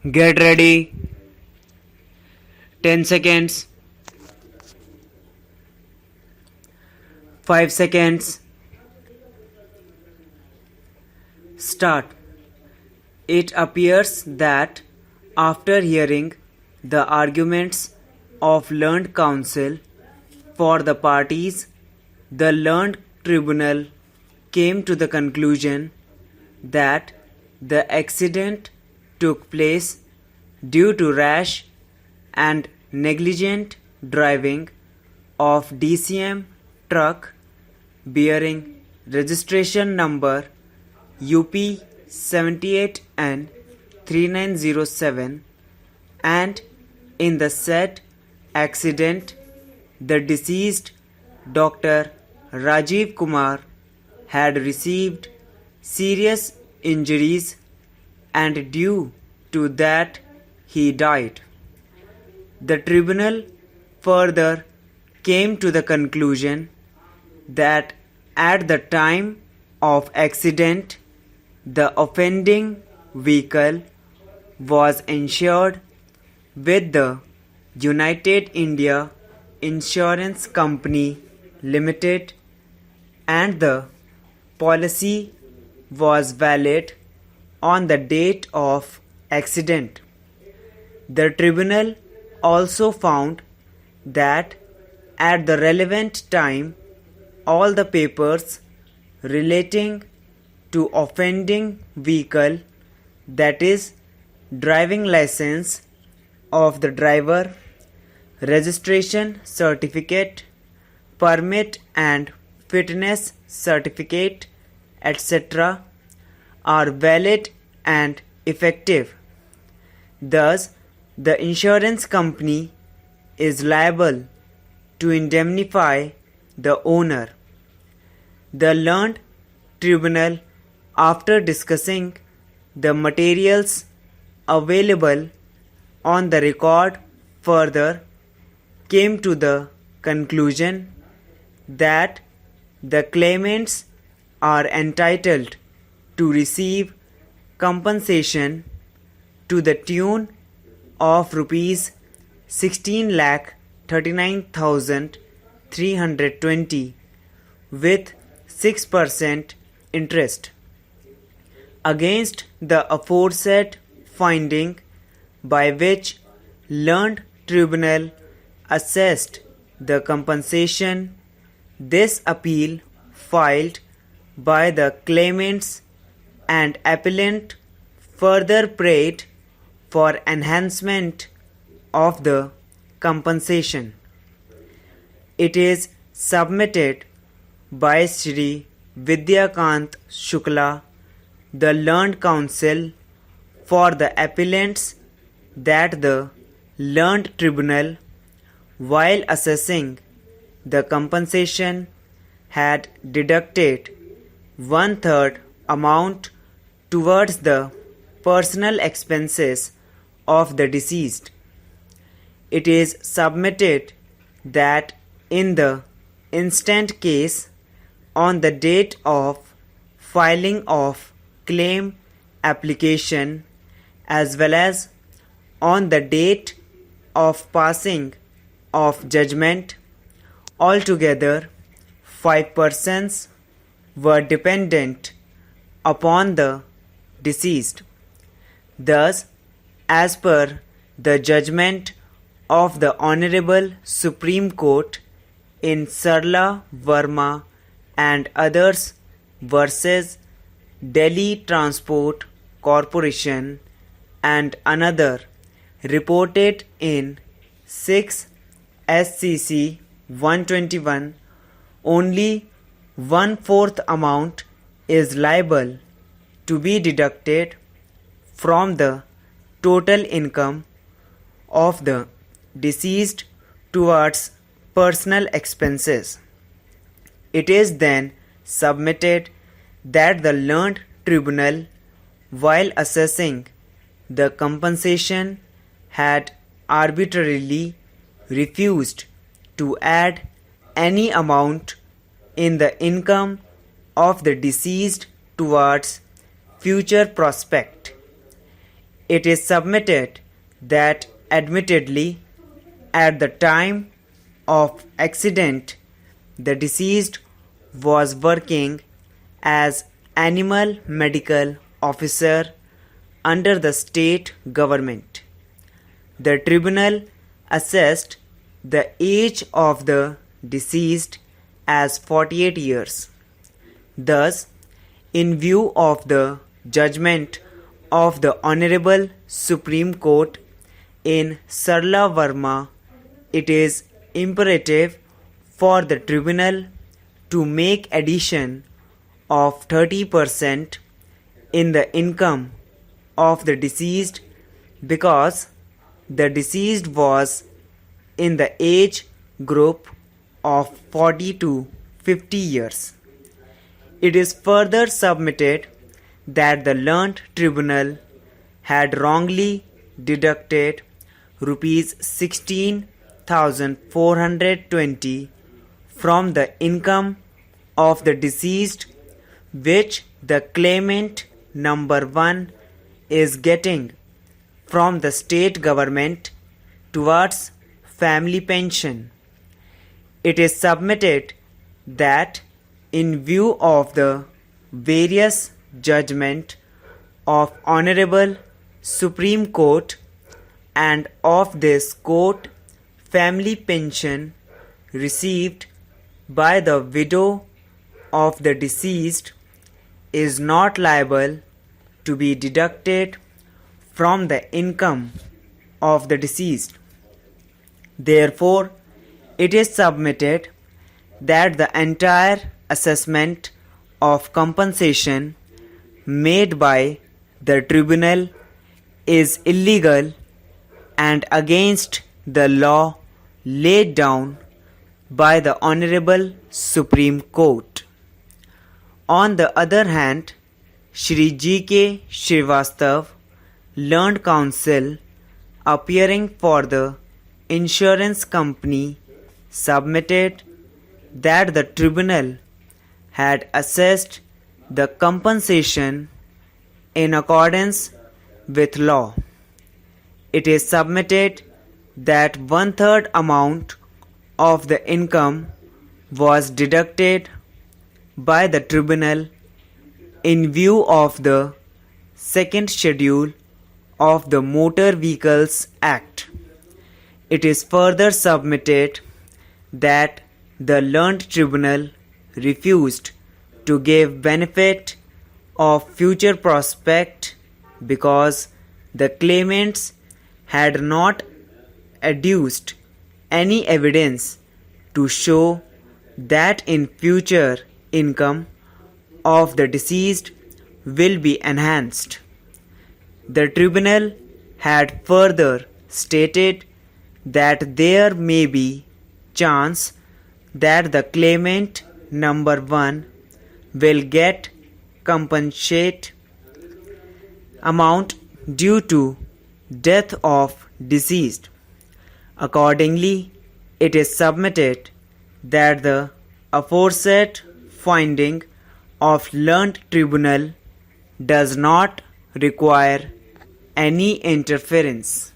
Get ready. 10 seconds. 5 seconds. Start. It appears that after hearing the arguments of learned counsel for the parties, the learned tribunal came to the conclusion that the accident took place due to rash and negligent driving of DCM truck bearing registration number UP 78N 3907, and in the said accident the deceased Dr. Rajiv Kumar had received serious injuries and due to that he died. The tribunal further came to the conclusion that at the time of accident the offending vehicle was insured with the United India Insurance Company Limited and the policy was valid on the date of accident. The tribunal also found that at the relevant time all the papers relating to offending vehicle, that is driving license of the driver, registration certificate, permit and fitness certificate, etc., are valid and effective. Thus, the insurance company is liable to indemnify the owner. The learned tribunal, after discussing the materials available on the record, further came to the conclusion that the claimants are entitled to receive compensation to the tune of rupees 16,39,320 with 6% interest. Against the aforesaid finding, by which learned tribunal assessed the compensation, this appeal filed by the claimants and appellant further prayed for enhancement of the compensation. It is submitted by Shri Vidyakant Shukla, the learned counsel for the appellants, that the learned tribunal, while assessing the compensation, had deducted 1/3 amount towards the personal expenses of the deceased. It is submitted that in the instant case, on the date of filing of claim application as well as on the date of passing of judgment, altogether 5 persons were dependent upon the deceased. Thus, as per the judgment of the Honorable Supreme Court in Sarla Verma and others versus Delhi Transport Corporation and another reported in 6 SCC 121, only 1/4 amount is liable to be deducted from the total income of the deceased towards personal expenses. It is then submitted that the learned tribunal, while assessing the compensation, had arbitrarily refused to add any amount in the income of the deceased towards future prospect. It is submitted that admittedly at the time of accident the deceased was working as animal medical officer under the state government. The tribunal assessed the age of the deceased as 48 years. Thus, in view of the judgment of the Honorable Supreme Court in Sarla Verma, it is imperative for the tribunal to make addition of 30% in the income of the deceased because the deceased was in the age group of 40 to 50 years. It is further submitted that the learned tribunal had wrongly deducted rupees 16,420 from the income of the deceased which the claimant number 1 is getting from the state government towards family pension. It is submitted that in view of the various judgment of Honorable Supreme Court and of this court, family pension received by the widow of the deceased is not liable to be deducted from the income of the deceased. Therefore, it is submitted that the entire assessment of compensation made by the tribunal is illegal and against the law laid down by the Honorable Supreme Court. On the other hand, Shri G.K. Srivastav, learned counsel appearing for the insurance company, submitted that the tribunal had assessed the compensation in accordance with law. It is submitted that 1/3 amount of the income was deducted by the tribunal in view of the second schedule of the Motor Vehicles Act. It is further submitted that the learned tribunal refused to give benefit of future prospect because the claimants had not adduced any evidence to show that in future income of the deceased will be enhanced. The tribunal had further stated that there may be chance that the claimant number 1 will get compensate amount due to death of deceased. Accordingly, it is submitted that the aforesaid finding of learned tribunal does not require any interference.